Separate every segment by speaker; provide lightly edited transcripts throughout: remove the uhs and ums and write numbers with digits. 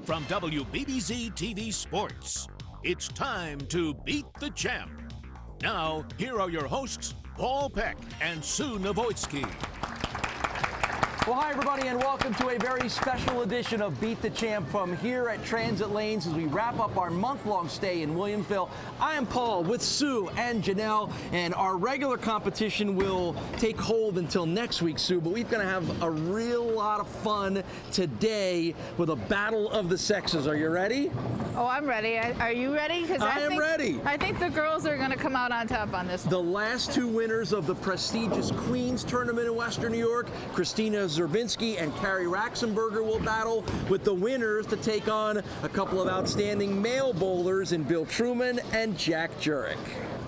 Speaker 1: From WBBZ-TV Sports, it's time to Beat the Champ. Now, here are your hosts, Paul Peck and Sue Novoitsky.
Speaker 2: Well, hi, everybody, and welcome to a very special edition of Beat the Champ from here at Transit Lanes as we wrap up our month-long stay in Williamsville. I am Paul with Sue and Janelle, and our regular competition will take hold until next week, Sue, but we're going to have a real lot of fun today with a battle of the sexes. Are you ready?
Speaker 3: Oh, I'm ready. Are you ready? Because
Speaker 2: I am ready.
Speaker 3: I think the girls are going to come out on top on this one.
Speaker 2: The last two winners of the prestigious Queens Tournament in Western New York, KRISTINA SZCZERBINSKI and CARRIE RACSUMBERGER, will battle with the winners to take on a couple of outstanding male bowlers in Bill TRUMAN and JUREK.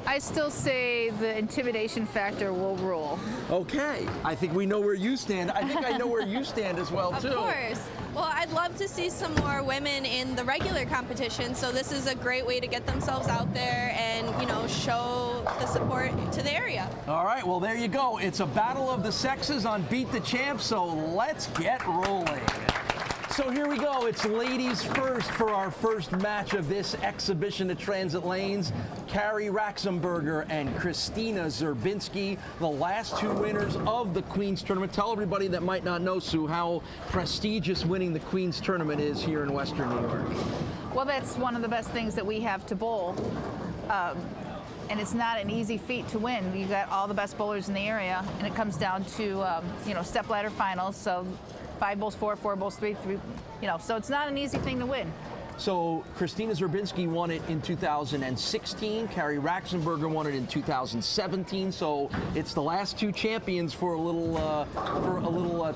Speaker 3: I still say the intimidation factor will rule.
Speaker 2: Okay, I think we know where you stand. I think I know where you stand as well, too.
Speaker 4: Of course. Well, I'd love to see some more women in the regular competition, so this is a great way to get themselves out there and, you know, show the support to the area.
Speaker 2: All right, well, there you go. It's a battle of the sexes on Beat the Champ, so let's get rolling. So here we go. It's ladies first for our first match of this exhibition at Transit Lanes. CARRIE RACSUMBERGER and KRISTINA SZCZERBINSKI, the last two winners of the Queens Tournament. Tell everybody that might not know, Sue, how prestigious winning the Queens Tournament is here in Western New York.
Speaker 3: Well, that's one of the best things that we have to bowl. And it's not an easy feat to win. You got all the best bowlers in the area, and it comes down to step ladder finals. So 5 bowls 4, 4 bowls 3, so it's not an easy thing to win.
Speaker 2: So KRISTINA SZCZERBINSKI won it in 2016. CARRIE RACSUMBERGER won it in 2017. So it's the last two champions for a little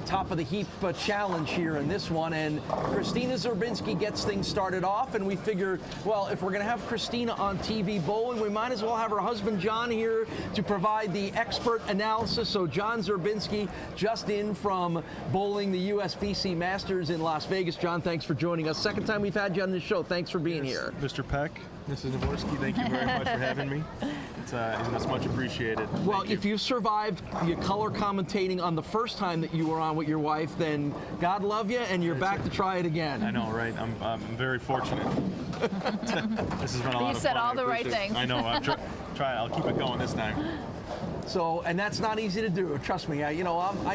Speaker 2: top of the heap challenge here in this one. And KRISTINA SZCZERBINSKI gets things started off, and we figure, well, if we're going to have KRISTINA on TV bowling, we might as well have her husband John here to provide the expert analysis. So John Zerbinski, just in from bowling the USBC Masters in Las Vegas. John, thanks for joining us. Second time we've had you on the show. Thanks for being here.
Speaker 5: Mr. Peck, Mrs. Novoitsky, thank you very much for having me. It's much appreciated.
Speaker 2: Well, if you survived your color commentating on the first time that you were on with your wife, then God love you, and you're back to try it again.
Speaker 5: I know, right? I'm very fortunate. This has been a lot of fun.
Speaker 3: You said all the right things.
Speaker 5: I know. I'm trying. I'll keep it going this time.
Speaker 2: So, and that's not easy to do. Trust me. I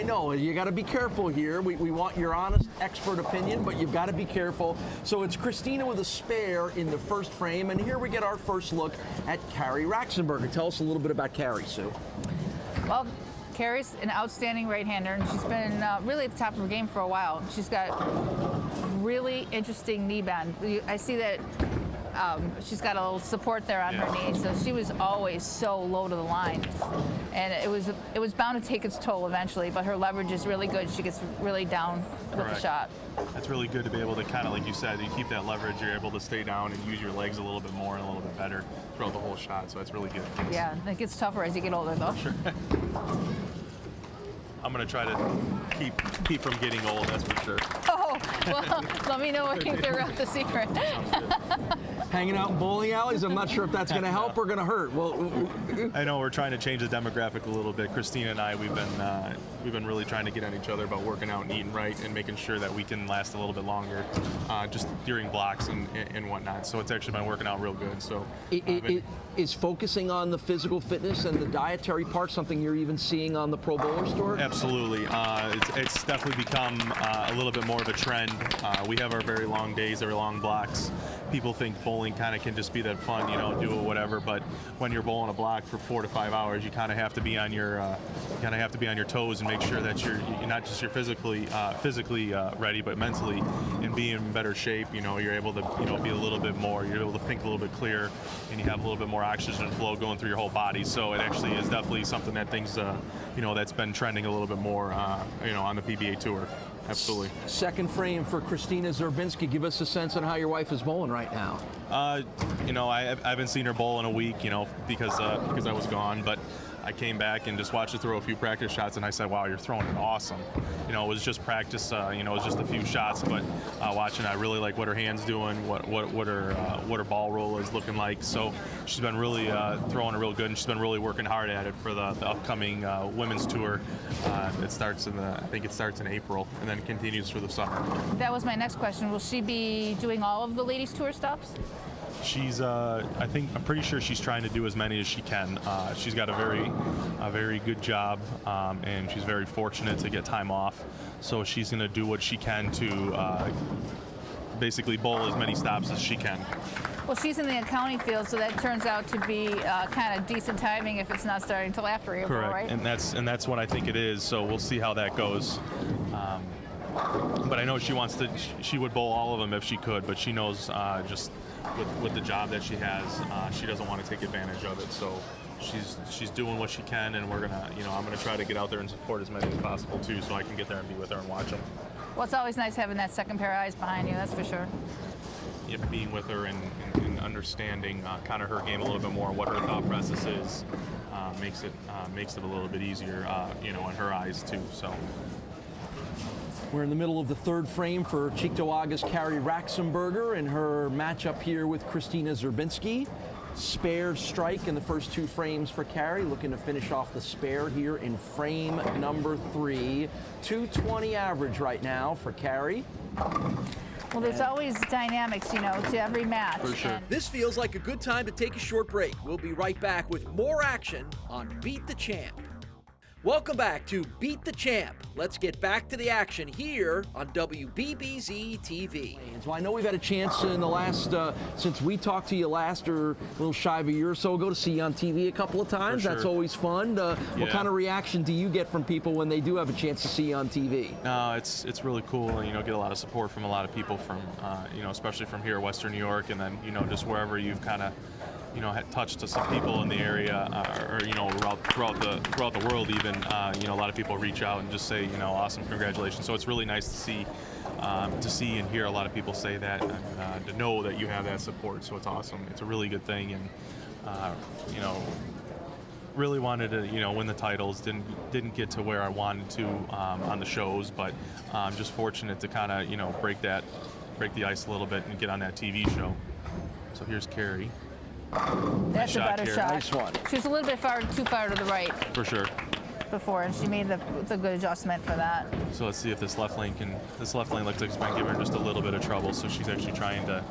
Speaker 2: know you got to be careful here. We want your honest, expert opinion, but you've got to be careful. So it's KRISTINA with a spare in the first frame, and here we get our first look at CARRIE RACSUMBERGER. Tell us a little bit about CARRIE, Sue.
Speaker 3: Well, CARRIE's an outstanding right-hander, and she's been really at the top of her game for a while. She's got really interesting knee bend. I see that she's got a little support there on her knee, so she was always so low to the line, and it was bound to take its toll eventually. But her leverage is really good. She gets really down with the shot.
Speaker 5: That's really good to be able to kind of, like you said, you keep that leverage. You're able to stay down and use your legs a little bit more and a little bit better throughout the whole shot. So that's really good.
Speaker 3: Yeah, it gets tougher as you get older, though.
Speaker 5: Sure. I'm gonna try to keep from getting old. That's for sure.
Speaker 3: Oh, well, let me know when you figure out the secret.
Speaker 2: Hanging out in bowling alleys, I'm not sure if that's going to help or going to hurt. Well,
Speaker 5: I know we're trying to change the demographic a little bit. KRISTINA and I, we've been really trying to get on each other about working out and eating right and making sure that we can last a little bit longer, just during blocks and whatnot. So it's actually been working out real good. So
Speaker 2: is focusing on the physical fitness and the dietary part something you're even seeing on the Pro Bowler store?
Speaker 5: Absolutely. It's definitely become a little bit more of a trend. We have our very long days, our long blocks. People think bowling kind of can just be that fun, do it whatever. But when you're bowling a block for 4 to 5 hours, you kind of have to be on your toes and make sure that you're not just physically ready, but mentally and be in better shape. You're able to be a little bit more. You're able to think a little bit clearer, and you have a little bit more oxygen flow going through your whole body. So it actually is definitely something that that's been trending a little bit more, on the PBA tour. Absolutely.
Speaker 2: Second frame for KRISTINA SZCZERBINSKI. Give us a sense on how your wife is bowling right now.
Speaker 5: I haven't seen her bowl in a week, because I was gone, but I came back and just watched her throw a few practice shots, and I said, wow, you're throwing it awesome. You know, it was just practice, you know, it was just a few shots, but watching, I really like what her hand's doing, what her ball roll is looking like. So she's been really throwing it real good, and she's been really working hard at it for the upcoming women's tour. It starts I think it starts in April, and then continues through the summer.
Speaker 3: That was my next question. Will she be doing all of the ladies tour stops?
Speaker 5: She's, I'm pretty sure she's trying to do as many as she can. She's got a very good job, and she's very fortunate to get time off. So she's going to do what she can to basically bowl as many stops as she can.
Speaker 3: Well, she's in the accounting field, so that turns out to be kind of decent timing if it's not starting until after April,
Speaker 5: correct.
Speaker 3: Right?
Speaker 5: And that's what I think it is. So we'll see how that goes. But I know she would bowl all of them if she could, but she knows just with the job that she has, she doesn't want to take advantage of it. So she's doing what she can, and we're gonna, I'm gonna try to get out there and support as many as possible too, so I can get there and be with her and watch them.
Speaker 3: Well, it's always nice having that second pair of eyes behind you, that's for sure.
Speaker 5: Yeah, being with her and understanding kind of her game a little bit more, what her thought process is, makes it a little bit easier, in her eyes too. So.
Speaker 2: We're in the middle of the third frame for Cheektowaga's CARRIE RACSUMBERGER in her matchup here with KRISTINA Zerbinski. Spare strike in the first two frames for CARRIE, looking to finish off the spare here in frame number 3. 220 average right now for CARRIE.
Speaker 3: Well, there's always dynamics, to every match.
Speaker 5: For sure.
Speaker 6: This feels like a good time to take a short break. We'll be right back with more action on Beat the Champ. Welcome back to Beat the Champ. Let's get back to the action here on WBBZ-TV.
Speaker 2: So I know we've had a chance in the last, since we talked to you last, or a little shy of a year or so ago, to see you on TV a couple of times.
Speaker 5: For sure.
Speaker 2: That's always fun.
Speaker 5: Yeah.
Speaker 2: What kind of reaction do you get from people when they do have a chance to see you on TV?
Speaker 5: It's really cool. Get a lot of support from a lot of people from, especially from here, Western New York, and then, just wherever you've kind of, had touched to some people in the area, or throughout the world even. A lot of people reach out and just say, awesome, congratulations. So it's really nice to see and hear a lot of people say that, and to know that you have that support. So it's awesome. It's a really good thing, and really wanted to win the titles. Didn't get to where I wanted to on the shows, but I'm just fortunate to kind of break the ice a little bit and get on that TV show. So here's CARRIE.
Speaker 3: That's a better
Speaker 5: here.
Speaker 3: shot.
Speaker 2: Nice one.
Speaker 3: She was a little bit too far to the right
Speaker 5: For sure.
Speaker 3: before, and she made the good adjustment for that.
Speaker 5: So let's see if this left lane looks like it's been giving her just a little bit of trouble. So she's actually trying to,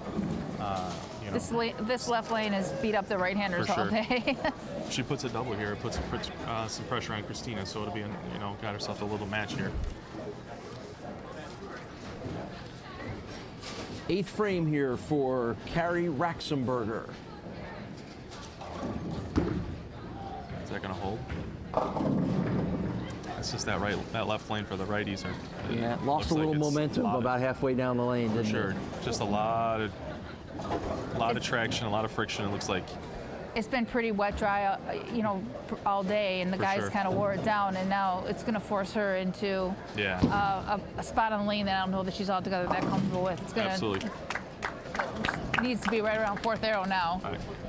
Speaker 3: This left lane has beat up the right-handers
Speaker 5: For
Speaker 3: all
Speaker 5: sure.
Speaker 3: day.
Speaker 5: She puts a double here. It puts some pressure on KRISTINA, so it'll be, got herself a little match here.
Speaker 2: 8th frame here for CARRIE RACSUMBERGER.
Speaker 5: Is that going to hold? It's just that left lane for the righties.
Speaker 2: Yeah, lost a little momentum about halfway down the lane, didn't
Speaker 5: Sure.
Speaker 2: it?
Speaker 5: Just a lot of traction, a lot of friction, it looks like.
Speaker 3: It's been pretty wet, dry, all day, and the
Speaker 5: For
Speaker 3: guys
Speaker 5: sure.
Speaker 3: kind of wore it down, and now it's going to force her into
Speaker 5: Yeah.
Speaker 3: a spot on the lane that I don't know that she's altogether that comfortable with. It's going to
Speaker 5: Absolutely.
Speaker 3: needs to be right around 4th arrow now.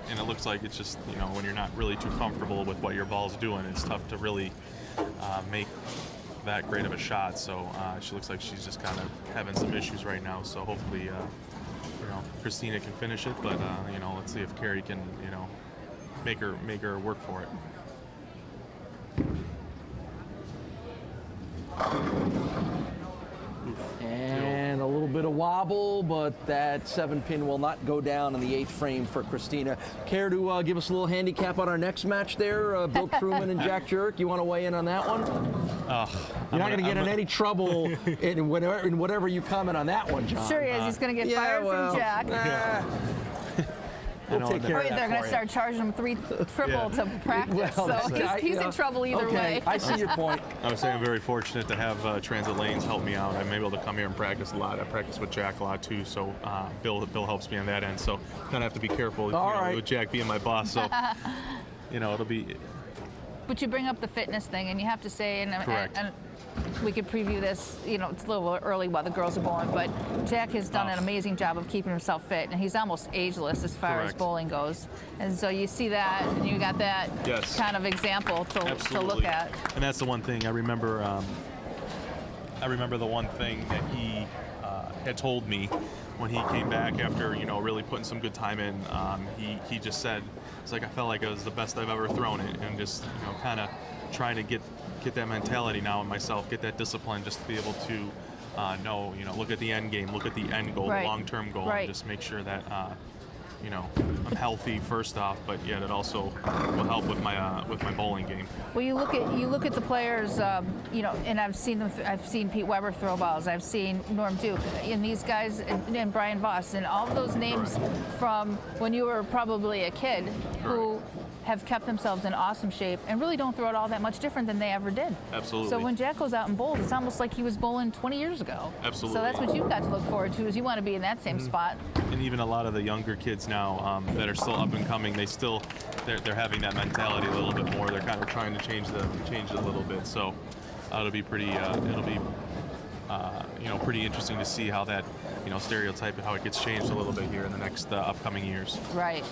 Speaker 5: And it looks like it's just, when you're not really too comfortable with what your ball's doing, it's tough to really make that great of a shot. So she looks like she's just kind of having some issues right now. So hopefully, KRISTINA can finish it. But let's see if CARRIE can, make her work for it.
Speaker 2: And a little bit of wobble, but that 7-pin will not go down in the 8th frame for KRISTINA. Care to give us a little handicap on our next match there? Bill Truman and Jack Jurek, you want to weigh in on that one? You're not going to get in any trouble in whatever you comment on that one, John.
Speaker 3: Sure he is. He's going to get fired from Jack.
Speaker 2: We'll take care of that
Speaker 3: They're going
Speaker 2: for
Speaker 3: to
Speaker 2: you.
Speaker 3: start charging him 3 triple to practice,
Speaker 2: Well,
Speaker 3: so he's in trouble either
Speaker 2: okay,
Speaker 3: way.
Speaker 2: I see your point.
Speaker 5: I would say I'm very fortunate to have Transit Lanes help me out. I'm able to come here and practice a lot. I practice with Jack a lot too, so Bill helps me on that end. So kind of have to be careful with Jack being my boss. So it'll be.
Speaker 3: But you bring up the fitness thing, and you have to say,
Speaker 5: Correct.
Speaker 3: and we could preview this. You know, it's a little early while the girls are bowling, but Jack has done an amazing job of keeping himself fit, and he's almost ageless as far as bowling goes. And so you see that, and you got that kind of example to look at.
Speaker 5: And that's the one thing I remember. I remember the one thing that he had told me when he came back after, you know, really putting some good time in. He just said, it's like, I felt like it was the best I've ever thrown it, and just, you know, kind of trying to get that mentality now in myself, get that discipline, just to be able to know, you know, look at the end game, look at the end goal, the long-term goal, and just make sure that you know, I'm healthy first off, but yet it also will help with my bowling game.
Speaker 3: Well, you look at the players, you know, and I've seen Pete Weber throw balls, I've seen Norm Duke, and these guys, and Brian Voss, and all of those names from when you were probably a kid who have kept themselves in awesome shape and really don't throw it all that much different than they ever did.
Speaker 5: Absolutely.
Speaker 3: So when Jack goes out and bowls, it's almost like he was bowling 20 years ago.
Speaker 5: Absolutely.
Speaker 3: So that's what you've got to look forward to, is you want to be in that same spot.
Speaker 5: And even a lot of the younger kids now that are still up and coming, they're having that mentality a little bit more. They're kind of trying to change it a little bit. So it'll be pretty you know, pretty interesting to see how that, you know, stereotype and how it gets changed a little bit here in the next upcoming years.
Speaker 3: Right.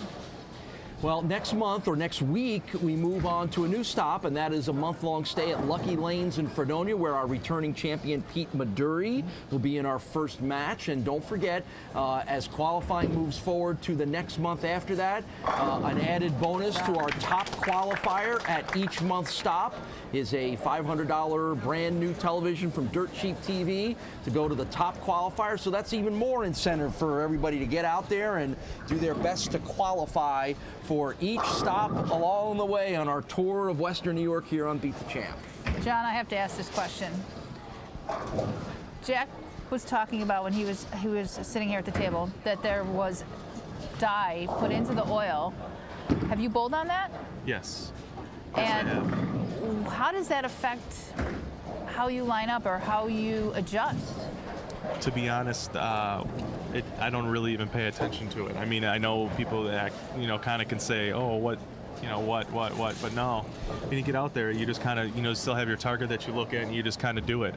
Speaker 2: Well, next month or next week, we move on to a new stop, and that is a month-long stay at Lucky Lanes in Fredonia, where our returning champion, Pete Maduri, will be in our first match. And don't forget, as qualifying moves forward to the next month after that, an added bonus to our top qualifier at each month stop is a $500 brand new television from Dirt Cheap TV to go to the top qualifier. So that's even more incentive for everybody to get out there and do their best to qualify for each stop along the way on our tour of Western New York here on Beat the Champ.
Speaker 3: John, I have to ask this question. Jack was talking about when he was sitting here at the table that there was dye put into the oil. Have you bowled on that?
Speaker 5: Yes.
Speaker 3: And how does that affect how you line up or how you adjust?
Speaker 5: To be honest, I don't really even pay attention to it. I mean, I know people that, you know, kind of can say, oh, what, but no. When you get out there, you just kind of, you know, still have your target that you look at, and you just kind of do it.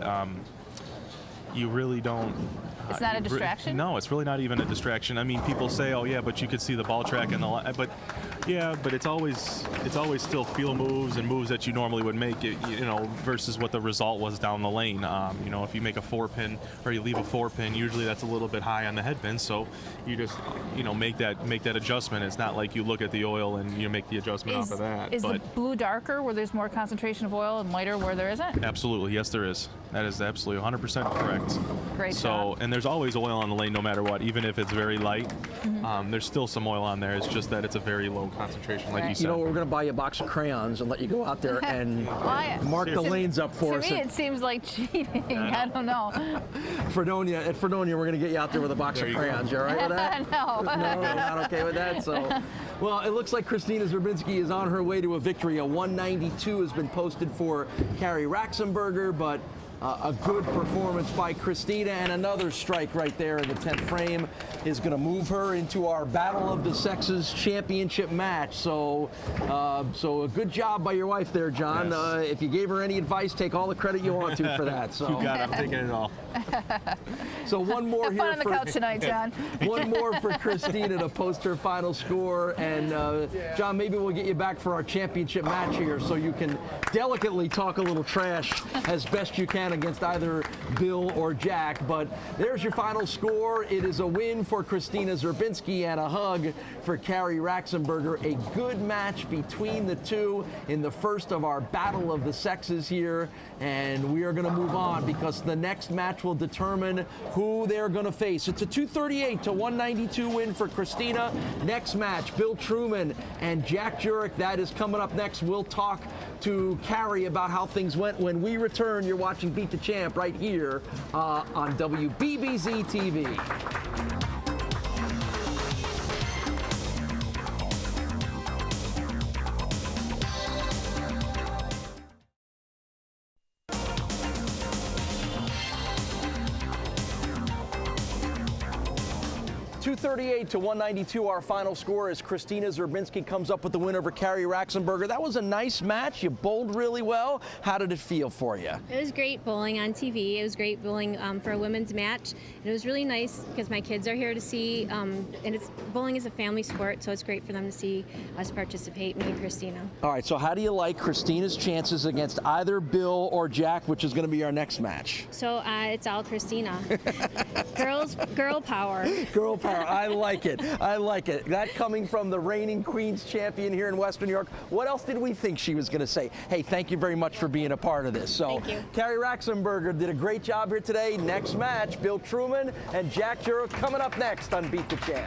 Speaker 5: You really don't.
Speaker 3: It's not a distraction?
Speaker 5: No, it's really not even a distraction. I mean, people say, oh yeah, but you could see the ball track and but yeah, but it's always still feel moves and moves that you normally would make, you know, versus what the result was down the lane. You know, if you make a 4-pin or you leave a 4-pin, usually that's a little bit high on the head pin, so you just, you know, make that adjustment. It's not like you look at the oil and you make the adjustment off of that.
Speaker 3: Is the blue darker where there's more concentration of oil and lighter where there isn't?
Speaker 5: Absolutely, yes there is. That is absolutely 100% correct.
Speaker 3: Great
Speaker 5: job.
Speaker 3: So,
Speaker 5: and there's always oil on the lane no matter what, even if it's very light. There's still some oil on there. It's just that it's a very low concentration, like you said.
Speaker 2: You know, we're going to buy you a box of crayons and let you go out there and mark the lanes up for us.
Speaker 3: To me, it seems like cheating. I don't know.
Speaker 2: At Fredonia, we're going to get you out there with a box of crayons. You all right with that?
Speaker 3: No.
Speaker 2: No, not okay with that. So, well, it looks like KRISTINA Zerbinski is on her way to a victory. A 192 has been posted for CARRIE RACSUMBERGER, but a good performance by KRISTINA, and another strike right there in the 10th frame is going to move her into our Battle of the Sexes championship match. So a good job by your wife there, John.
Speaker 5: Yes.
Speaker 2: If you gave her any advice, take all the credit you want to for that. So.
Speaker 5: You got it. I'm taking it all.
Speaker 2: So one more
Speaker 3: Have
Speaker 2: here
Speaker 3: fun on the couch tonight, John.
Speaker 2: One more for KRISTINA to post her final score, and John, maybe we'll get you back for our championship match here so you can delicately talk a little trash as best you can against either Bill or Jack. But there's your final score. It is a win for KRISTINA Zerbinski and a hug for CARRIE RACSUMBERGER. A good match between the two in the first of our Battle of the Sexes here, and we are going to move on because the next match will determine who they're going to face. It's a 238 to 192 win for KRISTINA. Next match, Bill Truman and Jack Jurek. That is coming up next. We'll talk to CARRIE about how things went when we return. You're watching Beat the Champ right here on WBBZ-TV. 238 to 192, our final score as KRISTINA Zerbinski comes up with the win over CARRIE RACSUMBERGER. That was a nice match. You bowled really well. How did it feel for you?
Speaker 7: It was great bowling on TV. It was great bowling for a women's match. And it was really nice because my kids are here to see, and bowling is a family sport, so it's great for them to see us participate, me and KRISTINA.
Speaker 2: All right, so how do you like KRISTINA's chances against either Bill or Jack, which is going to be our next match?
Speaker 7: So it's all KRISTINA. Girl power.
Speaker 2: Girl power. I like it. I like it. That coming from the reigning Queens champion here in Western New York. What else did we think she was going to say? Hey, thank you very much for being a part of this. So,
Speaker 7: thank you.
Speaker 2: CARRIE RACSUMBERGER did a great job here today. Next match, Bill Truman and Jack JUREK coming up next on Beat the Champ.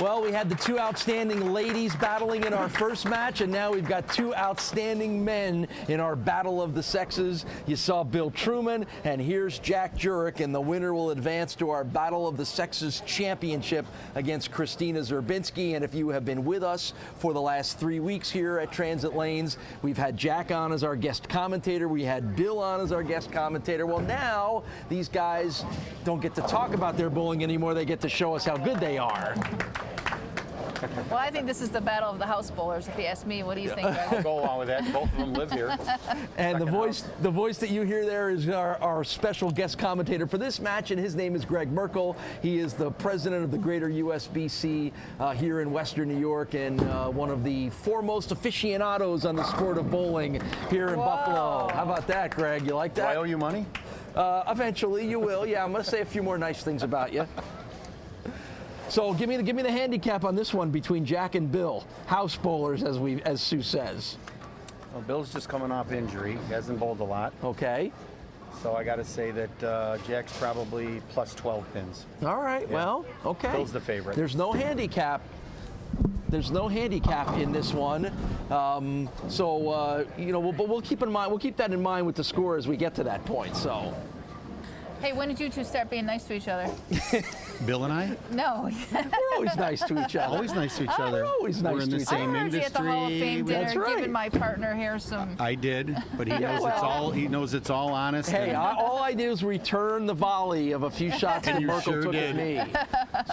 Speaker 2: Well, we had the two outstanding ladies battling in our first match, and now we've got two outstanding men in our battle of the sexes. You saw Bill Truman, and here's Jack JUREK, and the winner will advance to our Battle of the Sexes Championship against KRISTINA Zerbinski. And if you have been with us for the last 3 weeks here at Transit Lanes, we've had Jack on as our guest commentator. We had Bill on as our guest commentator. Well, now these guys don't get to talk about their bowling anymore. They get to show us how good they are.
Speaker 3: Well, I think this is the battle of the house bowlers, if you ask me. What do you think, Greg?
Speaker 8: I'll go along with that. Both of them live here.
Speaker 2: And the voice that you hear there is our special guest commentator for this match, and his name is Greg Merkel. He is the president of the Greater USBC here in Western New York, and one of the foremost aficionados on the sport of bowling here in Buffalo. How about that, Greg? You like that?
Speaker 8: Do I owe you money?
Speaker 2: Eventually, you will. Yeah, I'm going to say a few more nice things about you. So give me the handicap on this one between Jack and Bill, house bowlers, as Sue says.
Speaker 8: Well, Bill's just coming off injury. He hasn't bowled a lot.
Speaker 2: Okay.
Speaker 8: So I got to say that Jack's probably plus 12 pins.
Speaker 2: All right. Yeah. Well, okay.
Speaker 8: Bill's the favorite.
Speaker 2: There's no handicap. There's no handicap in this one. You know, but we'll keep that in mind with the score as we get to that point. So.
Speaker 3: Hey, when did you two start being nice to each other?
Speaker 8: Bill and I?
Speaker 3: No.
Speaker 2: We're always nice to each other.
Speaker 8: Always nice to each other.
Speaker 2: We're always nice
Speaker 8: We're in
Speaker 2: to
Speaker 8: the
Speaker 2: each
Speaker 8: same
Speaker 2: other.
Speaker 3: I heard
Speaker 8: industry.
Speaker 3: you at the Hall of Fame dinner,
Speaker 2: That's right.
Speaker 3: giving my partner here some.
Speaker 8: I did, but he knows it's all. He knows it's all honest.
Speaker 2: Hey, all I did was return the volley of a few shots that
Speaker 8: You
Speaker 2: Merkel
Speaker 8: sure
Speaker 2: took
Speaker 8: did.
Speaker 2: at me.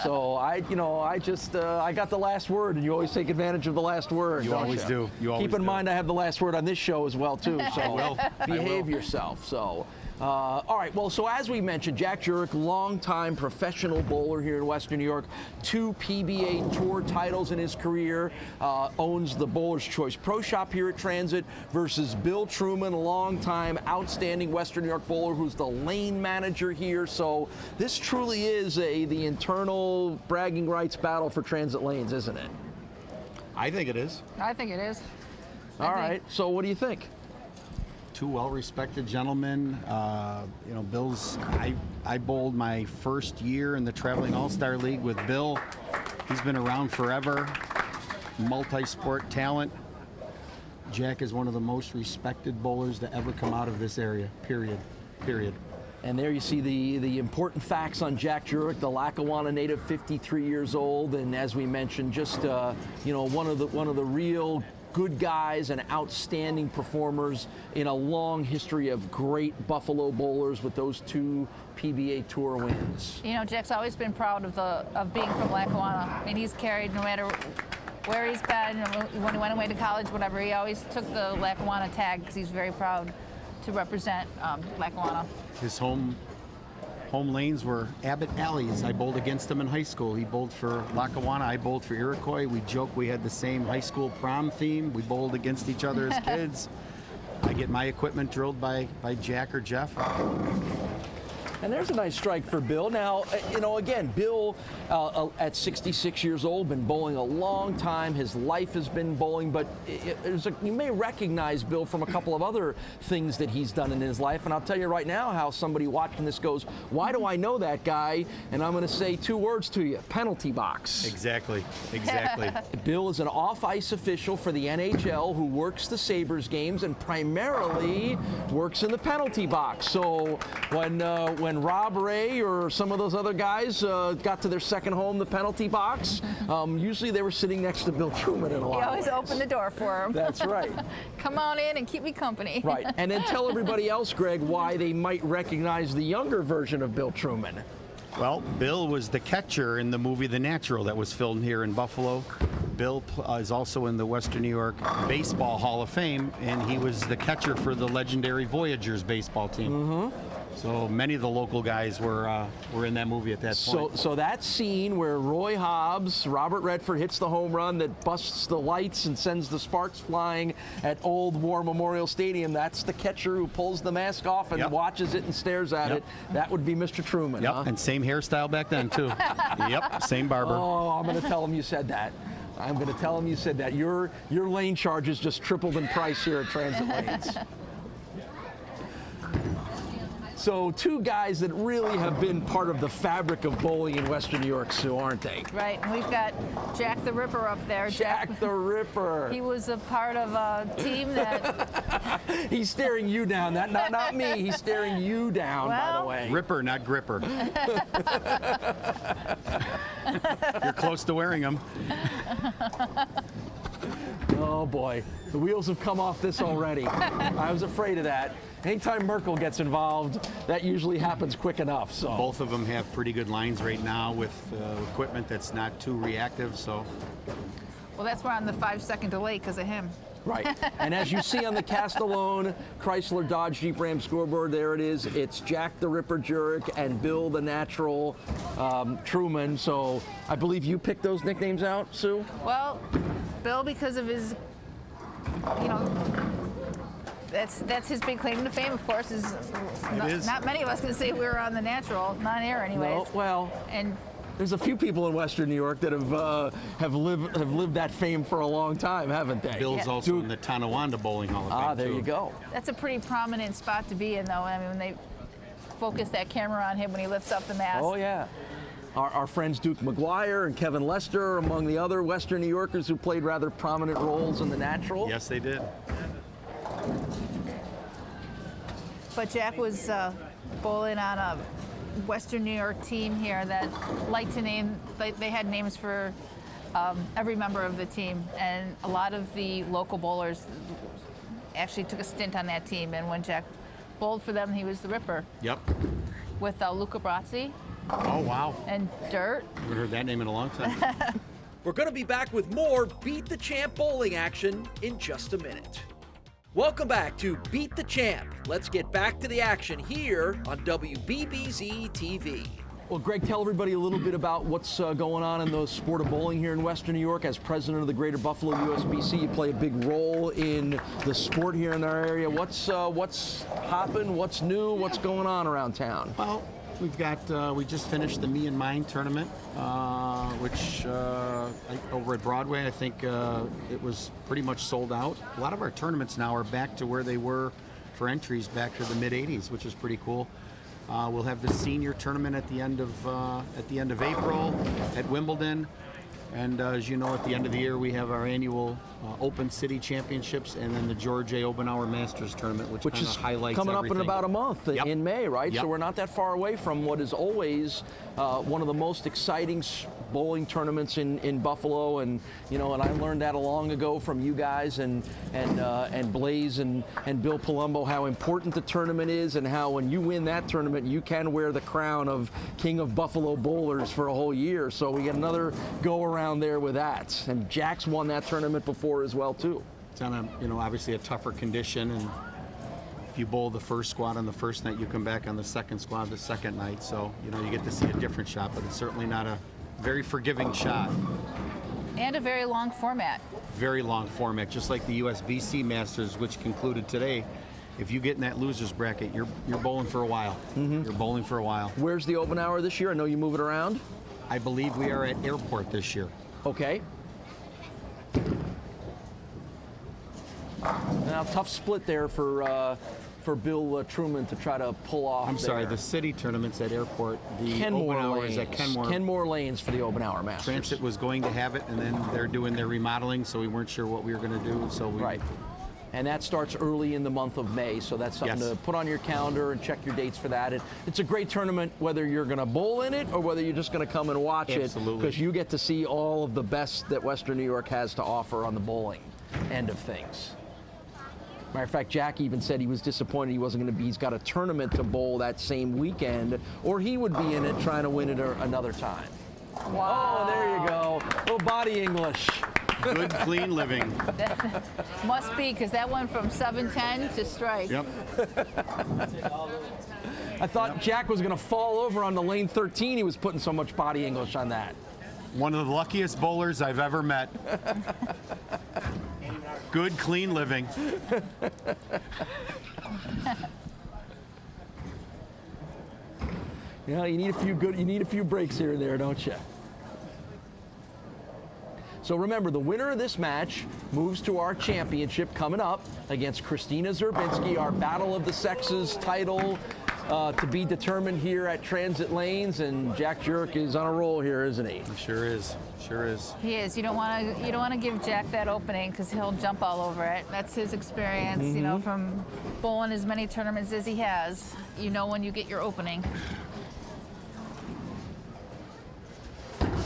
Speaker 2: So I got the last word, and you always take advantage of the last word.
Speaker 8: You
Speaker 2: don't
Speaker 8: always
Speaker 2: you?
Speaker 8: do. You always
Speaker 2: Keep in
Speaker 8: do.
Speaker 2: mind, I have the last word on this show as well too. So
Speaker 8: I will.
Speaker 2: behave yourself. So. All right, well, so as we mentioned, Jack JUREK, longtime professional bowler here in Western New York, 2 PBA Tour titles in his career, owns the Bowler's Choice Pro Shop here at Transit, versus Bill Truman, longtime outstanding Western New York bowler who's the lane manager here. So this truly is the internal bragging rights battle for Transit Lanes, isn't it?
Speaker 8: I think it is.
Speaker 3: I think it is.
Speaker 2: All right, so what do you think?
Speaker 8: Two well-respected gentlemen. You know, Bill's. I bowled my first year in the Traveling All-Star League with Bill. He's been around forever. Multi-sport talent. Jack is one of the most respected bowlers to ever come out of this area. Period.
Speaker 2: And there you see the important facts on Jack JUREK, the Lackawanna native, 53 years old, and as we mentioned, just one of the real good guys and outstanding performers in a long history of great Buffalo bowlers with those 2 PBA Tour wins.
Speaker 3: You know, Jack's always been proud of being from Lackawanna. I mean, he's carried no matter where he's been. When he went away to college, whatever, he always took the Lackawanna tag because he's very proud to represent Lackawanna.
Speaker 8: His home lanes were Abbott Alleys. I bowled against him in high school. He bowled for Lackawanna. I bowled for Iroquois. We joke we had the same high school prom theme. We bowled against each other as kids. I get my equipment drilled by Jack or Jeff.
Speaker 2: And there's a nice strike for Bill. Now, again, Bill, at 66 years old, been bowling a long time. His life has been bowling, but you may recognize Bill from a couple of other things that he's done in his life. And I'll tell you right now how somebody watching this goes, why do I know that guy? And I'm going to say 2 words to you, penalty box.
Speaker 8: Exactly.
Speaker 2: Bill is an off-ice official for the NHL who works the Sabres games and primarily works in the penalty box. So when when Rob Ray or some of those other guys got to their second home, the penalty box, usually they were sitting next to Bill Truman in a lot
Speaker 3: He
Speaker 2: of
Speaker 3: always
Speaker 2: ways.
Speaker 3: opened the door for him.
Speaker 2: That's right.
Speaker 3: Come on in and keep me company.
Speaker 2: Right. And then tell everybody else, Greg, why they might recognize the younger version of Bill Truman.
Speaker 8: Well, Bill was the catcher in the movie The Natural that was filmed here in Buffalo. Bill is also in the Western New York Baseball Hall of Fame, and he was the catcher for the legendary Voyagers baseball team. So many of the local guys were in that movie at that point.
Speaker 2: So that scene where Roy Hobbs, Robert Redford hits the home run that busts the lights and sends the sparks flying at Old War Memorial Stadium, that's the catcher who pulls the mask off and watches it and stares at it. That would be Mr. Truman.
Speaker 8: Yep,
Speaker 2: huh?
Speaker 8: and same hairstyle back then too. Yep, same barber.
Speaker 2: Oh, I'm going to tell him you said that. I'm going to tell him you said that. Your lane charges just tripled in price here at Transit Lanes. So two guys that really have been part of the fabric of bowling in Western New York, Sue, aren't they?
Speaker 3: Right, and we've got Jack the Ripper up there.
Speaker 2: Jack the Ripper.
Speaker 3: He was a part of a team that...
Speaker 2: He's staring you down. Not me. He's staring you down, by the way.
Speaker 8: Ripper, not gripper. You're close to wearing them.
Speaker 2: Oh boy, the wheels have come off this already. I was afraid of that. Anytime Merkel gets involved, that usually happens quick enough. So
Speaker 8: Both of them have pretty good lines right now with equipment that's not too reactive. So
Speaker 3: Well, that's why on the 5-second delay because of him.
Speaker 2: right. And as you see on the Castellone Chrysler Dodge Jeep Ram scoreboard, there it is. It's Jack the Ripper Jurek and Bill the Natural Truman. So I believe you picked those nicknames out, Sue?
Speaker 3: Well, Bill, because of his, you know, that's his big claim to fame, of course, is not many of us can say we were on the Natural, not air anyways.
Speaker 2: No, well,
Speaker 3: and
Speaker 2: there's a few people in Western New York that have lived that fame for a long time, haven't they?
Speaker 8: Bill's also in the Tonawanda Bowling Hall of Fame.
Speaker 2: Ah, there
Speaker 8: too.
Speaker 2: you go.
Speaker 3: that's a pretty prominent spot to be in, though. I mean, when they focus that camera on him when he lifts up the mask.
Speaker 2: Oh, yeah. Our friends Duke McGuire and Kevin Lester are among the other Western New Yorkers who played rather prominent roles in the Natural.
Speaker 8: Yes, they did.
Speaker 3: But Jack was bowling on a Western New York team here that liked to name, they had names for every member of the team, and a lot of the local bowlers actually took a stint on that team, and when Jack bowled for them, he was the Ripper.
Speaker 8: Yep.
Speaker 3: With Luca Brazzi
Speaker 8: Oh, wow.
Speaker 3: and Dirt.
Speaker 8: Haven't heard that name in a long time.
Speaker 6: We're going to be back with more Beat the Champ bowling action in just a minute. Welcome back to Beat the Champ. Let's get back to the action here on WBBZ-TV.
Speaker 2: Well, Greg, tell everybody a little bit about what's going on in the sport of bowling here in Western New York. As president of the Greater Buffalo USBC, you play a big role in the sport here in our area. What's hopping? What's new? What's going on around town?
Speaker 8: Well, we've got, we just finished the Me and Mine tournament, which over at Broadway, I think it was pretty much sold out. A lot of our tournaments now are back to where they were for entries back to the mid-'80s, which is pretty cool. We'll have the senior tournament at the end of April at Wimbledon. And as you know, at the end of the year, we have our annual Open City Championships and then the George A. Obenauer Masters Tournament, which
Speaker 2: is
Speaker 8: highlights
Speaker 2: coming
Speaker 8: everything.
Speaker 2: up in about a month in May, right?
Speaker 8: Yep.
Speaker 2: So we're not that far away from what is always one of the most exciting bowling tournaments in Buffalo, and and I learned that long ago from you guys and Blaze and Bill Palumbo, how important the tournament is, and how when you win that tournament, you can wear the crown of King of Buffalo Bowlers for a whole year. So we get another go around there with that, and Jack's won that tournament before as well too.
Speaker 8: It's on a obviously a tougher condition, and if you bowl the first squad on the first night, you come back on the second squad the second night. So you get to see a different shot, but it's certainly not a very forgiving shot.
Speaker 3: And a very long format.
Speaker 8: Very long format, just like the USBC Masters, which concluded today. If you get in that losers bracket, you're bowling for a while. Mm-hmm. You're bowling for a while.
Speaker 2: Where's the open hour this year? I know you move it around.
Speaker 8: I believe we are at Airport this year.
Speaker 2: Okay. Now, tough split there for Bill Truman to try to pull off.
Speaker 8: I'm sorry, the city tournament's at Airport. The open hour is at Kenmore.
Speaker 2: Kenmore Lanes for the open hour Masters.
Speaker 8: Transit was going to have it, and then they're doing their remodeling, so we weren't sure what we were going to do. So we
Speaker 2: And that starts early in the month of May, so that's something to put on your calendar and check your dates for that. It's a great tournament, whether you're going to bowl in it or whether you're just going to come and watch it, because you get to see all of the best that Western New York has to offer on the bowling end of things. Matter of fact, Jack even said he was disappointed he wasn't going to be. He's got a tournament to bowl that same weekend, or he would be in it trying to win it another time.
Speaker 3: Wow.
Speaker 2: Oh, there you go. Little body English.
Speaker 8: Good, clean living.
Speaker 3: Must be, because that went from 7-10 to strike.
Speaker 8: Yep.
Speaker 2: I thought Jack was going to fall over on the lane 13. He was putting so much body English on that.
Speaker 8: One of the luckiest bowlers I've ever met. Good, clean living.
Speaker 2: You know, you need a few breaks here and there, don't you? So remember, the winner of this match moves to our championship coming up against KRISTINA Zerbinski, our Battle of the Sexes title to be determined here at Transit Lanes. And Jack Jurek is on a roll here, isn't he?
Speaker 8: He sure is. Sure is.
Speaker 3: He is. You don't want to give Jack that opening, because he'll jump all over it. That's his experience, you know, from bowling as many tournaments as he has. You know when you get your opening.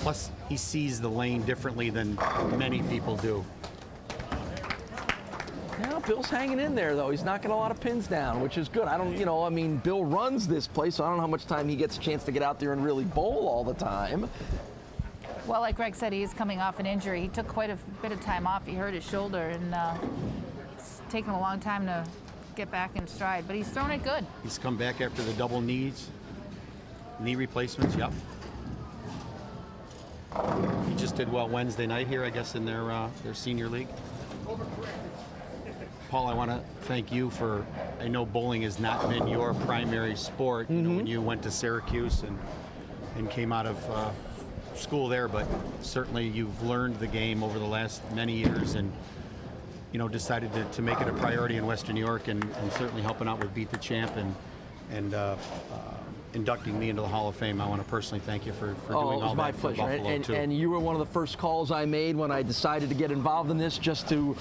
Speaker 8: Plus, he sees the lane differently than many people do.
Speaker 2: Yeah, Bill's hanging in there, though. He's knocking a lot of pins down, which is good. I don't, you know, I mean, Bill runs this place, so I don't know how much time he gets a chance to get out there and really bowl all the time.
Speaker 3: Well, like Greg said, he is coming off an injury. He took quite a bit of time off. He hurt his shoulder, and it's taken a long time to get back in stride, but he's thrown it good.
Speaker 8: He's come back after the double knee replacements, yep. He just did well Wednesday night here, I guess, in their senior league. Paul, I want to thank you for, I know bowling has not been your primary sport, you know, when you went to Syracuse and came out of school there, but certainly you've learned the game over the last many years and, you know, decided to make it a priority in Western New York and certainly helping out with Beat the Champ and inducting me into the Hall of Fame. I want to personally thank you for doing all that for Buffalo, too.
Speaker 2: And you were one of the first calls I made when I decided to get involved in this, just to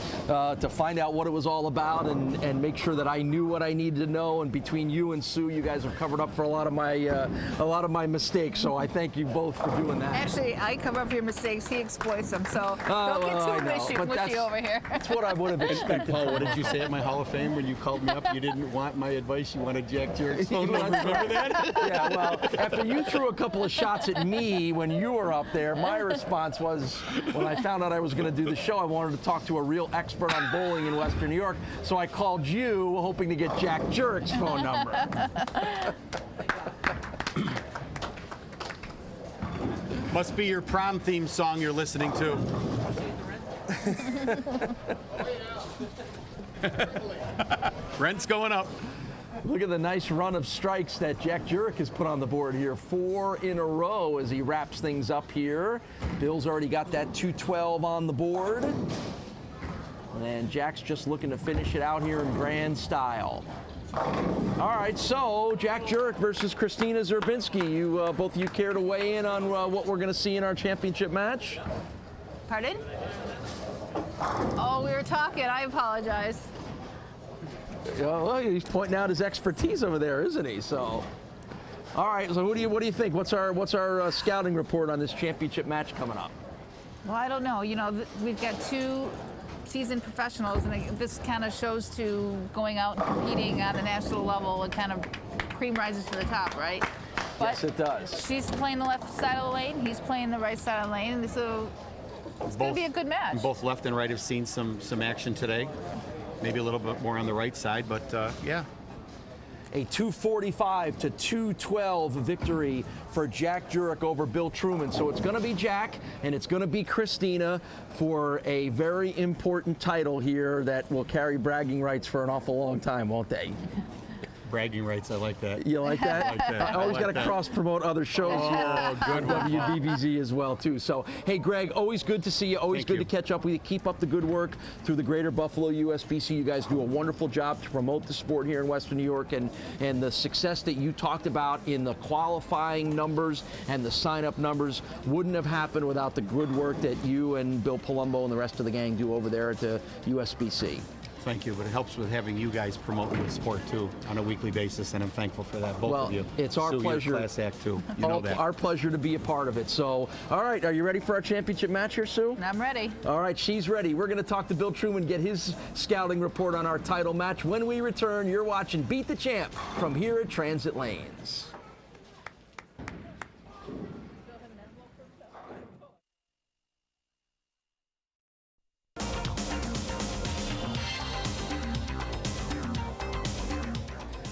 Speaker 2: find out what it was all about and make sure that I knew what I needed to know. And between you and Sue, you guys have covered up for a lot of my mistakes. So I thank you both for doing that.
Speaker 3: Actually, I cover up your mistakes. He exploits them. So don't get too mushy over here.
Speaker 2: That's what I would have expected.
Speaker 8: Paul, what did you say at my Hall of Fame when you called me up? You didn't want my advice. You wanted Jack Jurek's phone number. Remember that?
Speaker 2: Yeah, well, after you threw a couple of shots at me when you were up there, my response was, when I found out I was going to do the show, I wanted to talk to a real expert on bowling in Western New York, so I called you, hoping to get Jack Jurek's phone number.
Speaker 8: Must be your prom theme song you're listening to. Rent's going up.
Speaker 2: Look at the nice run of strikes that Jack Jurek has put on the board here. 4 in a row as he wraps things up here. Bill's already got that 212 on the board. And Jack's just looking to finish it out here in grand style. All right, so Jack Jurek versus KRISTINA Zerbinski. You both of you care to weigh in on what we're going to see in our championship match?
Speaker 3: Pardon? Oh, we were talking. I apologize.
Speaker 2: Well, he's pointing out his expertise over there, isn't he? So, all right. So, what do you think? What's our scouting report on this championship match coming up?
Speaker 3: Well, I don't know. You know, we've got 2 seasoned professionals, and this kind of shows to going out and competing on the national level. It kind of cream rises to the top, right? But
Speaker 2: yes, it does.
Speaker 3: She's playing the left side of the lane. He's playing the right side of the lane, and so it's going to be a good match.
Speaker 8: Both left and right have seen some action today. Maybe a little bit more on the right side, but yeah.
Speaker 2: A 245 to 212 victory for Jack Jurek over Bill Truman. So it's going to be Jack and it's going to be KRISTINA for a very important title here that will carry bragging rights for an awful long time, won't they?
Speaker 8: Bragging rights, I like that.
Speaker 2: You like that?
Speaker 8: I like that.
Speaker 2: I always got to cross-promote other shows here
Speaker 8: good
Speaker 2: on WBBZ as well, too. So, hey, Greg, always good to see you. Always good to catch up with you. Keep up the good work through the Greater Buffalo USBC. You guys do a wonderful job to promote the sport here in Western New York, and the success that you talked about in the qualifying numbers and the sign-up numbers wouldn't have happened without the good work that you and Bill Palumbo and the rest of the gang do over there at the USBC.
Speaker 8: thank you. But it helps with having you guys promoting the sport too on a weekly basis, and I'm thankful for that, both
Speaker 2: Well,
Speaker 8: of you.
Speaker 2: it's our
Speaker 8: Sue,
Speaker 2: pleasure.
Speaker 8: You're a class act too. You know that.
Speaker 2: Our pleasure to be a part of it. So, all right, are you ready for our championship match here, Sue?
Speaker 3: I'm ready.
Speaker 2: All right, she's ready. We're going to talk to Bill Truman, get his scouting report on our title match. When we return, you're watching Beat the Champ from here at Transit Lanes.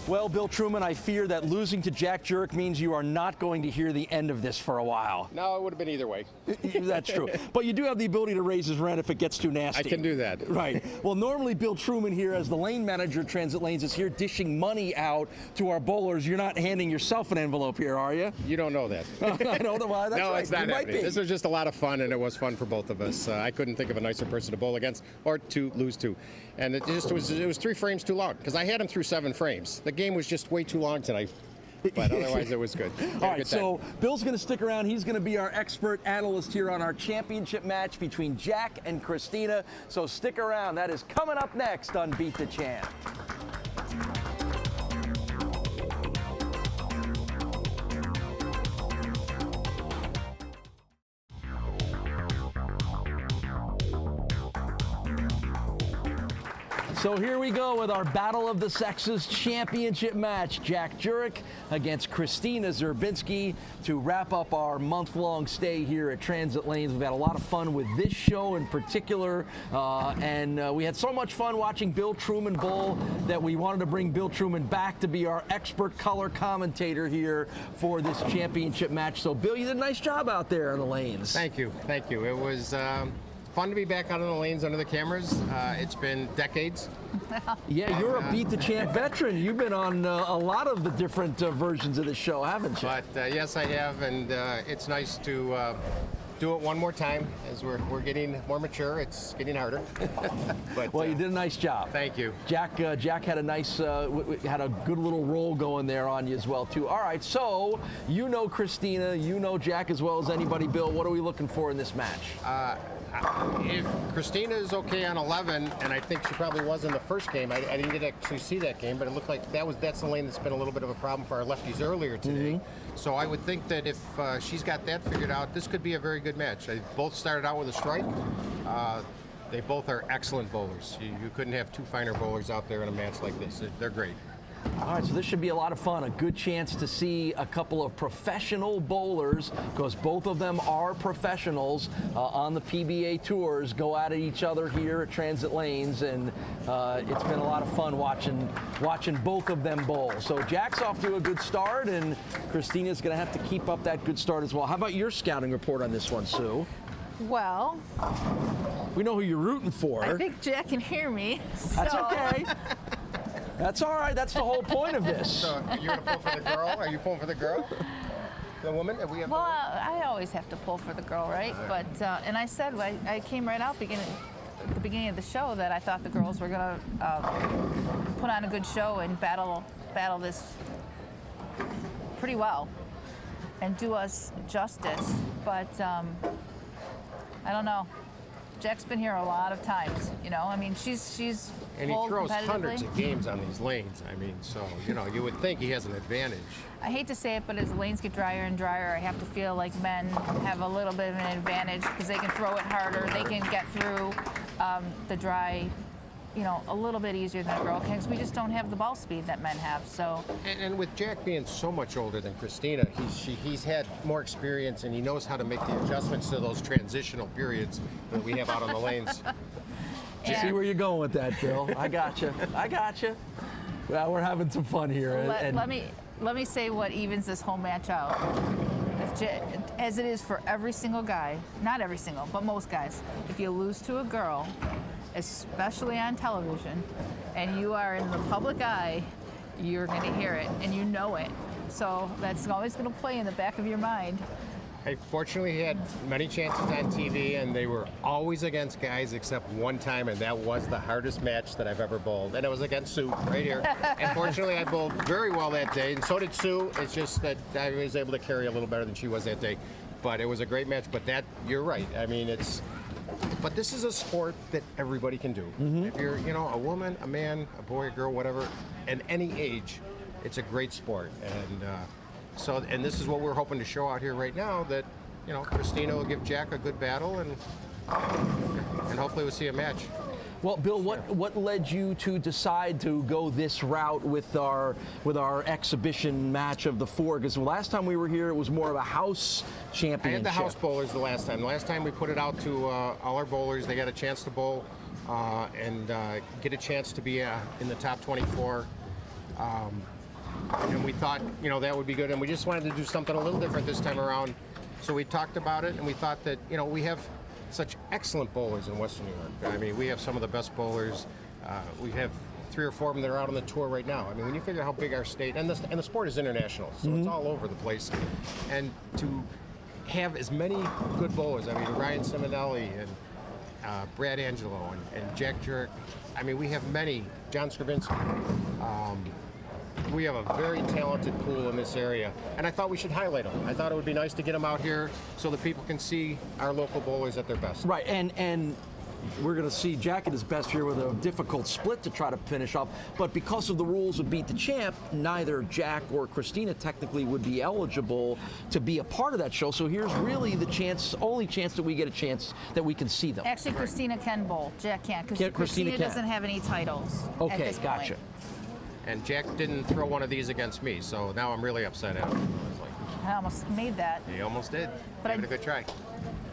Speaker 2: Well, Bill Truman, I fear that losing to Jack Jurek means you are not going to hear the end of this for a while.
Speaker 9: No, it would have been either way.
Speaker 2: That's true. But you do have the ability to raise his rent if it gets too nasty.
Speaker 9: I can do that.
Speaker 2: Right. Well, normally Bill Truman here, as the lane manager at Transit Lanes, is here dishing money out to our bowlers. You're not handing yourself an envelope here, are you?
Speaker 9: You don't know that.
Speaker 2: I know why. That's
Speaker 9: no,
Speaker 2: right.
Speaker 9: it's not
Speaker 2: You might
Speaker 9: happening.
Speaker 2: be.
Speaker 9: This was just a lot of fun, and it was fun for both of us. I couldn't think of a nicer person to bowl against or to lose to. And it was 3 frames too long, because I had him through 7 frames. The game was just way too long tonight. But otherwise, it was good.
Speaker 2: All right, so Bill's going to stick around. He's going to be our expert analyst here on our championship match between Jack and Christina. So stick around. That is coming up next on Beat the Champ. So here we go with our Battle of the Sexes championship match. Jack Jurek against KRISTINA Zerbinski to wrap up our month-long stay here at Transit Lanes. We've had a lot of fun with this show in particular, and we had so much fun watching Bill Truman bowl that we wanted to bring Bill Truman back to be our expert color commentator here for this championship match. So Bill, you did a nice job out there on the lanes.
Speaker 9: Thank you. Thank you. It was fun to be back out on the lanes under the cameras. It's been decades.
Speaker 2: Yeah, you're a Beat the Champ veteran. You've been on a lot of the different versions of the show, haven't you?
Speaker 9: But yes, I have, and it's nice to do it one more time. As we're getting more mature, it's getting harder. But,
Speaker 2: well, you did a nice job.
Speaker 9: Thank you.
Speaker 2: Jack had a nice, had a good little roll going there on you as well, too. All right, so you know KRISTINA, you know Jack as well as anybody. Bill, what are we looking for in this match?
Speaker 9: If KRISTINA is okay on 11, and I think she probably was in the first game, I didn't get to actually see that game, but it looked like that's the lane that's been a little bit of a problem for our lefties earlier today. So I would think that if she's got that figured out, this could be a very good match. They both started out with a strike. They both are excellent bowlers. You couldn't have 2 finer bowlers out there in a match like this. They're great.
Speaker 2: All right, so this should be a lot of fun. A good chance to see a couple of professional bowlers, because both of them are professionals on the PBA tours, go at each other here at Transit Lanes, and it's been a lot of fun watching both of them bowl. So Jack's off to a good start, and KRISTINA's going to have to keep up that good start as well. How about your scouting report on this one, Sue?
Speaker 3: Well,
Speaker 2: we know who you're rooting for.
Speaker 3: I think Jack can hear me.
Speaker 2: That's okay. That's all right. That's the whole point of this.
Speaker 9: So are you going to pull for the girl? Are you pulling for the girl? The woman?
Speaker 3: Well, I always have to pull for the girl, right? But and I said, I came right out at the beginning of the show that I thought the girls were going to put on a good show and battle this pretty well and do us justice. But I don't know. Jack's been here a lot of times, you know. I mean, she's
Speaker 9: and he throws hundreds of games on these lanes. I mean, so you would think he has an advantage.
Speaker 3: I hate to say it, but as the lanes get drier and drier, I have to feel like men have a little bit of an advantage because they can throw it harder. They can get through the dry, a little bit easier than a girl can, because we just don't have the ball speed that men have. So.
Speaker 9: And with Jack being so much older than KRISTINA, he's had more experience, and he knows how to make the adjustments to those transitional periods that we have out on the lanes.
Speaker 2: You see where you're going with that, Bill? I got you. Well, we're having some fun here.
Speaker 3: Let me say what evens this whole match out. As it is for every single guy, not every single, but most guys, if you lose to a girl, especially on television, and you are in the public eye, you're going to hear it, and you know it. So that's always going to play in the back of your mind.
Speaker 9: I fortunately had many chances on TV, and they were always against guys except one time, and that was the hardest match that I've ever bowled. And it was against Sue right here. And fortunately, I bowled very well that day, and so did Sue. It's just that I was able to carry a little better than she was that day. But it was a great match. But you're right. I mean, But this is a sport that everybody can do. If you're, you know, a woman, a man, a boy, a girl, whatever, at any age, it's a great sport. And and this is what we're hoping to show out here right now, that, you know, KRISTINA will give Jack a good battle, and hopefully we'll see a match.
Speaker 2: Well, Bill, what led you to decide to go this route with our exhibition match of the 4? Because the last time we were here, it was more of a house championship.
Speaker 9: I had the house bowlers the last time. The last time we put it out to all our bowlers, they got a chance to bowl and get a chance to be in the top 24. And we thought, you know, that would be good. And we just wanted to do something a little different this time around. So we talked about it, and we thought that, you know, we have such excellent bowlers in Western New York. I mean, we have some of the best bowlers. We have 3 or 4 of them that are out on the tour right now. I mean, when you figure how big our state, and the sport is international, so it's all over the place. And to have as many good bowlers, I mean, Ryan Simonelli and Brad Angelo and Jack Jurek. I mean, we have many, John Skrbinski. We have a very talented pool in this area, and I thought we should highlight them. I thought it would be nice to get them out here so that people can see our local bowlers at their best.
Speaker 2: Right, and we're going to see Jack at his best here with a difficult split to try to finish off. But because of the rules of Beat the Champ, neither Jack or KRISTINA technically would be eligible to be a part of that show. So here's really the only chance that we get a chance that we can see them.
Speaker 3: Actually, KRISTINA can bowl. Jack can't, because KRISTINA doesn't have any titles.
Speaker 2: Okay,
Speaker 3: at this
Speaker 2: gotcha.
Speaker 3: point.
Speaker 9: And Jack didn't throw one of these against me, so now I'm really upset at him.
Speaker 3: I almost made that.
Speaker 9: He almost did.
Speaker 3: But
Speaker 9: Give it a good try.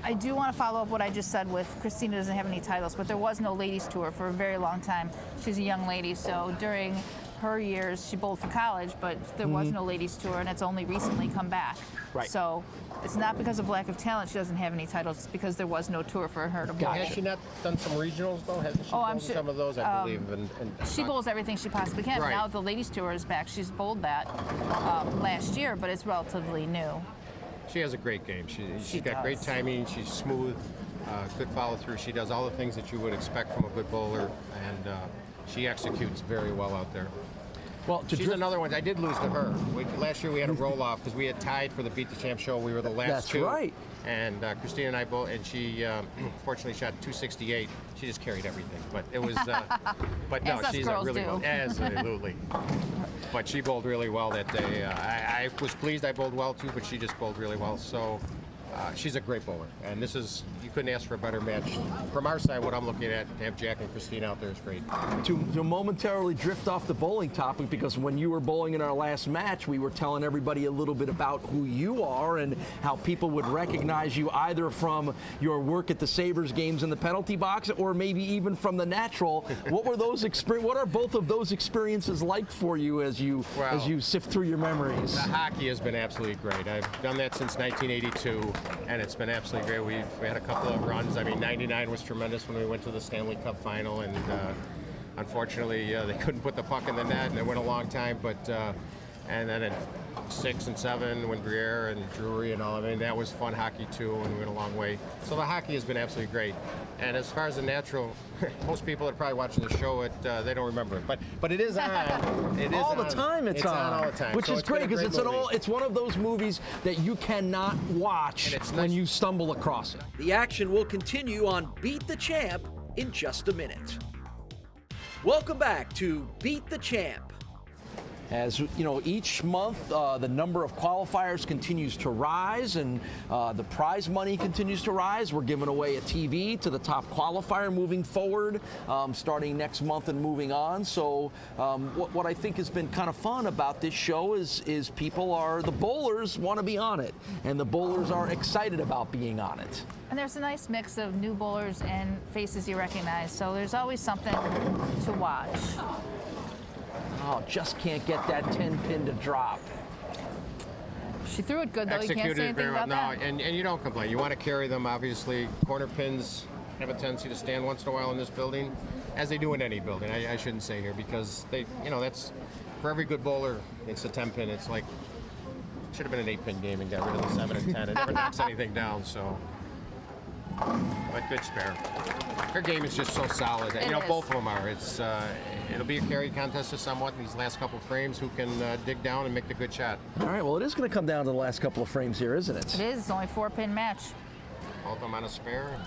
Speaker 3: I do want to follow up what I just said with KRISTINA doesn't have any titles, but there was no ladies tour for a very long time. She's a young lady, so during her years, she bowled for college, but there was no ladies tour, and it's only recently come back.
Speaker 2: Right.
Speaker 3: So it's not because of lack of talent she doesn't have any titles, it's because there was no tour for her to bowl.
Speaker 9: Has she not done some regionals, though? Hasn't she
Speaker 3: I'm
Speaker 9: bowled
Speaker 3: sure,
Speaker 9: some of those, I believe?
Speaker 3: She bowls everything she possibly can.
Speaker 9: Right.
Speaker 3: Now the ladies tour is back. She's bowled that last year, but it's relatively new.
Speaker 9: She has a great game. She's got
Speaker 3: does.
Speaker 9: great timing. She's smooth, good follow through. She does all the things that you would expect from a good bowler, and she executes very well out there.
Speaker 2: Well,
Speaker 9: she's another one. I did lose to her. Last year we had a roll off because we had tied for the Beat the Champ show. We were the last two.
Speaker 2: That's right.
Speaker 9: And KRISTINA and I both, and she fortunately shot 268. She just carried everything. But it was, but no, she's a really well. Absolutely. But she bowled really well that day. I was pleased I bowled well too, but she just bowled really well. So she's a great bowler, and you couldn't ask for a better match. From our side, what I'm looking at, to have Jack and KRISTINA out there is great.
Speaker 2: To momentarily drift off the bowling topic, because when you were bowling in our last match, we were telling everybody a little bit about who you are and how people would recognize you either from your work at the Sabres games in the penalty box or maybe even from the natural. What are both of those experiences like for you as you sift through your memories?
Speaker 9: The hockey has been absolutely great. I've done that since 1982. And it's been absolutely great. We've had a couple of runs. I mean, 99 was tremendous when we went to the Stanley Cup final, and unfortunately they couldn't put the puck in the net, and it went a long time. But and then at 6 and 7 when Briere and Drury and all, I mean, that was fun hockey too, and we went a long way. So the hockey has been absolutely great. And as far as the natural, most people that are probably watching the show, they don't remember it. But it is on. It is
Speaker 2: all the time. It's on
Speaker 9: all the time.
Speaker 2: Which is great because it's one of those movies that you cannot watch when you stumble across it.
Speaker 6: The action will continue on Beat the Champ in just a minute. Welcome back to Beat the Champ.
Speaker 2: As you know, each month the number of qualifiers continues to rise, and the prize money continues to rise. We're giving away a TV to the top qualifier moving forward, starting next month and moving on. So what I think has been kind of fun about this show is the bowlers want to be on it, and the bowlers are excited about being on it.
Speaker 3: And there's a nice mix of new bowlers and faces you recognize, so there's always something to watch.
Speaker 2: Oh, just can't get that 10-pin to drop.
Speaker 3: She threw it good, though. You can't say anything about that.
Speaker 9: And you don't complain. You want to carry them, obviously. Corner pins have a tendency to stand once in a while in this building, as they do in any building. I shouldn't say here, because that's for every good bowler, it's a 10-pin. It's like, should have been an 8-pin game and got rid of the 7 and 10. It never knocks anything down, so. But good spare. Her game is just so solid. Both of them are. It'll be a carry contest somewhat in these last couple frames. Who can dig down and make the good shot?
Speaker 2: All right. Well, it is going to come down to the last couple of frames here, isn't it?
Speaker 3: It is. It's only a 4-pin match.
Speaker 9: Both of them on a spare.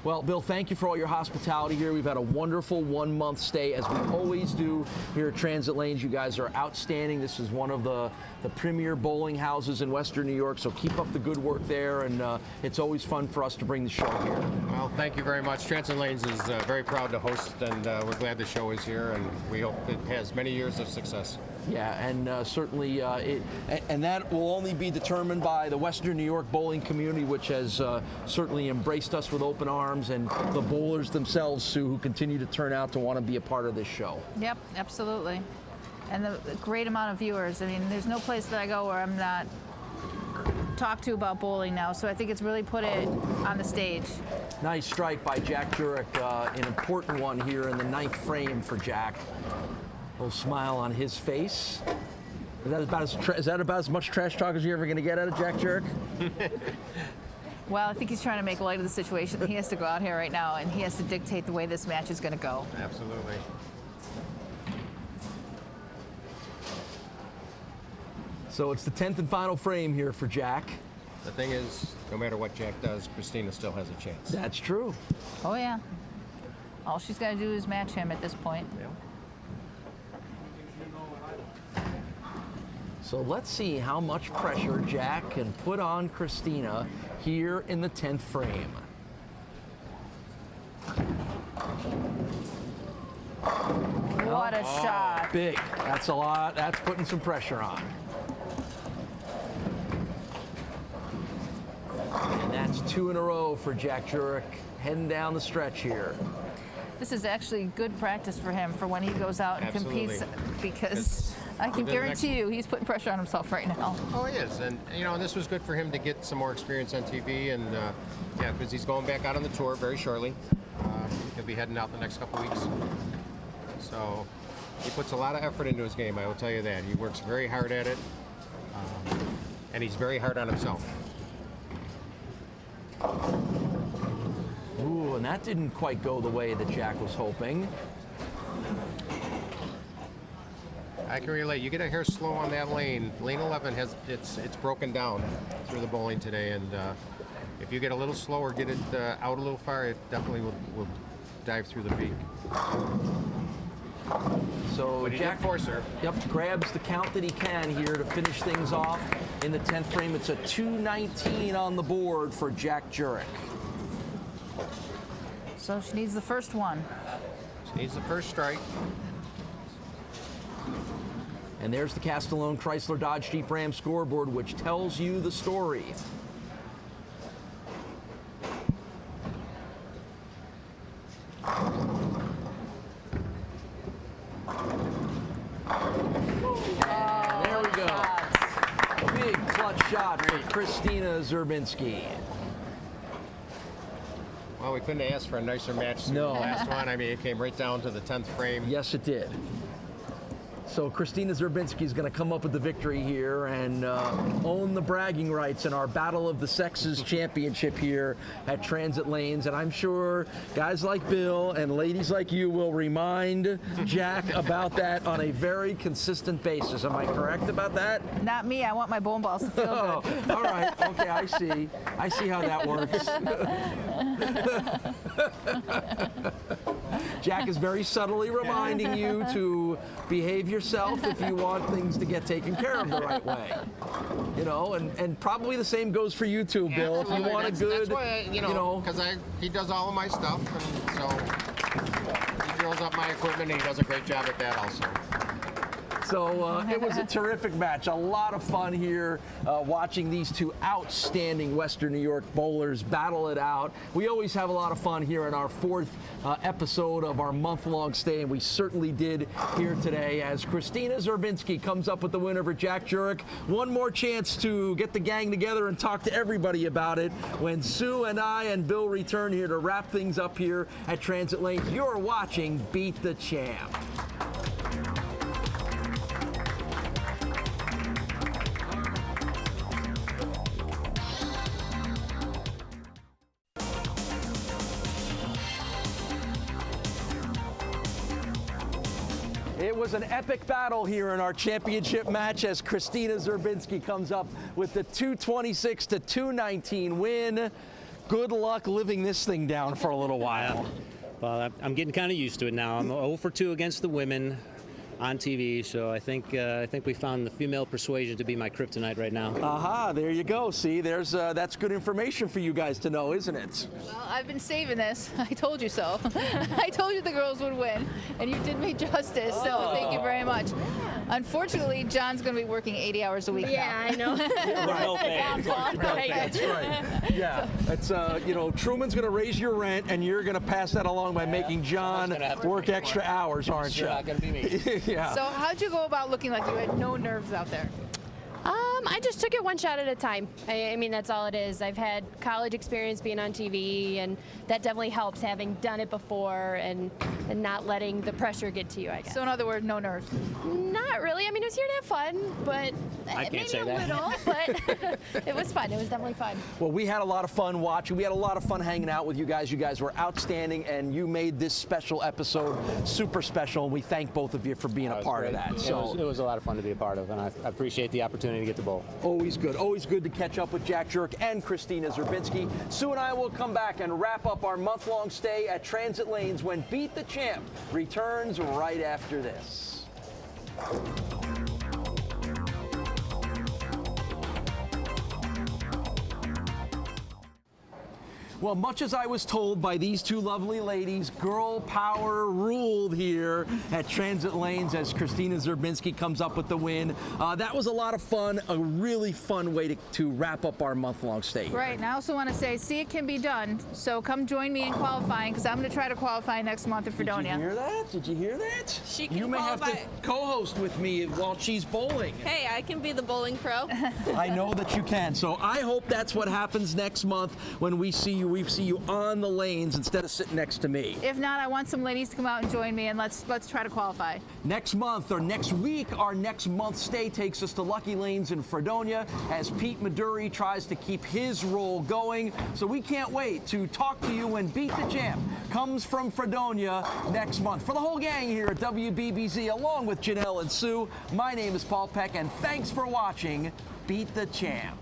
Speaker 2: Well, Bill, thank you for all your hospitality here. We've had a wonderful 1-month stay, as we always do here at Transit Lanes. You guys are outstanding. This is one of the premier bowling houses in Western New York, so keep up the good work there, and it's always fun for us to bring the show here.
Speaker 9: Well, thank you very much. Transit Lanes is very proud to host, and we're glad the show is here, and we hope it has many years of success.
Speaker 2: Yeah, and certainly, and that will only be determined by the Western New York bowling community, which has certainly embraced us with open arms, and the bowlers themselves, Sue, who continue to turn out to want to be a part of this show.
Speaker 3: Yep, absolutely. And the great amount of viewers. I mean, there's no place that I go where I'm not talked to about bowling now, so I think it's really put it on the stage.
Speaker 2: Nice strike by Jack Jurek, an important one here in the 9th frame for Jack. Little smile on his face. Is that about as much trash talk as you're ever going to get out of Jack Jurek?
Speaker 3: Well, I think he's trying to make light of the situation. He has to go out here right now, and he has to dictate the way this match is going to go.
Speaker 9: Absolutely.
Speaker 2: So it's the 10th and final frame here for Jack.
Speaker 9: The thing is, no matter what Jack does, Kristina still has a chance.
Speaker 2: That's true.
Speaker 3: Oh, yeah. All she's got to do is match him at this point.
Speaker 9: Yeah.
Speaker 2: So let's see how much pressure Jack can put on Kristina here in the 10th frame.
Speaker 3: What a shot.
Speaker 2: Big. That's a lot. That's putting some pressure on. And that's 2 in a row for Jack Jurek, heading down the stretch here.
Speaker 3: This is actually good practice for him for when he goes out and
Speaker 9: Absolutely.
Speaker 3: competes, because I can guarantee you he's putting pressure on himself right now.
Speaker 9: Oh, he is, and you know, this was good for him to get some more experience on TV, and yeah, because he's going back out on the tour very shortly. He'll be heading out the next couple weeks. So he puts a lot of effort into his game, I will tell you that. He works very hard at it, and he's very hard on himself.
Speaker 2: Ooh, and that didn't quite go the way that Jack was hoping.
Speaker 9: I can relate. You get a hair slow on that lane. Lane 11 has it's broken down through the bowling today, and if you get a little slower, get it out a little far, it definitely will dive through the beak.
Speaker 2: So
Speaker 9: But he
Speaker 2: Jack
Speaker 9: did force her.
Speaker 2: Yep, grabs the count that he can here to finish things off in the 10th frame. It's a 219 on the board for Jack Jurek.
Speaker 3: So she needs the first one.
Speaker 9: She needs the first strike.
Speaker 2: And there's the Castellone Chrysler Dodge Jeep Ram scoreboard, which tells you the story. There we go. Big clutch shot for KRISTINA Zerbinski.
Speaker 9: Well, we couldn't have asked for a nicer match than
Speaker 2: No.
Speaker 9: the last one. I mean, it came right down to the 10th frame.
Speaker 2: Yes, it did. So KRISTINA Zerbinski is going to come up with the victory here and own the bragging rights in our Battle of the Sexes Championship here at Transit Lanes. And I'm sure guys like Bill and ladies like you will remind Jack about that on a very consistent basis. Am I correct about that?
Speaker 3: Not me. I want my bowling balls to feel
Speaker 2: Oh,
Speaker 3: good.
Speaker 2: all right. Okay, I see. I see how that works. Jack is very subtly reminding you to behave yourself if you want things to get taken care of the right way. You know, and probably the same goes for you too, Bill. If you want a good,
Speaker 9: that's why, you know, because he does all of my stuff, and so he drills up my equipment, and he does a great job at that also.
Speaker 2: So it was a terrific match. A lot of fun here watching these two outstanding Western New York bowlers battle it out. We always have a lot of fun here in our 4th episode of our month-long stay, and we certainly did here today as KRISTINA Zerbinski comes up with the win over Jack Jurek. One more chance to get the gang together and talk to everybody about it when Sue and I and Bill return here to wrap things up here at Transit Lanes. You're watching Beat the Champ. It was an epic battle here in our championship match as KRISTINA Zerbinski comes up with the 226 to 219 win. good luck living this thing down for a little while.
Speaker 10: Well, I'm getting kind of used to it now. I'm 0 for 2 against the women on TV, so I think we found the female persuasion to be my kryptonite right now.
Speaker 2: Aha, there you go. See, that's good information for you guys to know, isn't it?
Speaker 3: Well, I've been saving this. I told you so. I told you the girls would win, and you did me justice, so thank you very much. Unfortunately, John's going to be working 80 hours a week
Speaker 7: Yeah, I know.
Speaker 2: That's right. Yeah, it's Truman's going to raise your rent, and you're going to pass that along by making John work extra hours, aren't you?
Speaker 10: It's not going to be me.
Speaker 2: Yeah.
Speaker 3: So how'd you go about looking like you had no nerves out there?
Speaker 11: I just took it one shot at a time. I mean, that's all it is. I've had college experience being on TV, and that definitely helps, having done it before and not letting the pressure get to you, I guess.
Speaker 3: So in other words, no nerves.
Speaker 11: Not really. I mean, I was here to have fun, but maybe a little, but it was fun. It was definitely fun.
Speaker 2: Well, we had a lot of fun watching. We had a lot of fun hanging out with you guys. You guys were outstanding, and you made this special episode super special, and we thank both of you for being a part of that. So
Speaker 10: It was a lot of fun to be a part of, and I appreciate the opportunity to get the bowl.
Speaker 2: Always good to catch up with Jack Jurek and KRISTINA Zerbinski. Sue and I will come back and wrap up our month-long stay at Transit Lanes when Beat the Champ returns right after this. Well, much as I was told by these two lovely ladies, girl power ruled here at Transit Lanes as KRISTINA Zerbinski comes up with the win. That was a lot of fun, a really fun way to wrap up our month-long stay here.
Speaker 3: Right, and I also want to say, see, it can be done. So come join me in qualifying, because I'm going to try to qualify next month in Fredonia.
Speaker 2: Did you hear that? Did you hear that?
Speaker 4: She can
Speaker 2: You may have
Speaker 4: qualify.
Speaker 2: to co-host with me while she's bowling.
Speaker 4: Hey, I can be the bowling pro.
Speaker 2: I know that you can. So I hope that's what happens next month when we see you on the lanes instead of sitting next to me.
Speaker 3: If not, I want some ladies to come out and join me, and let's try to qualify.
Speaker 2: Next month or next week, our next month stay takes us to Lucky Lanes in Fredonia as Pete Maduri tries to keep his role going. So we can't wait to talk to you when Beat the Champ comes from Fredonia next month. For the whole gang here at WBBZ, along with Janelle and Sue, my name is Paul Peck, and thanks for watching Beat the Champ.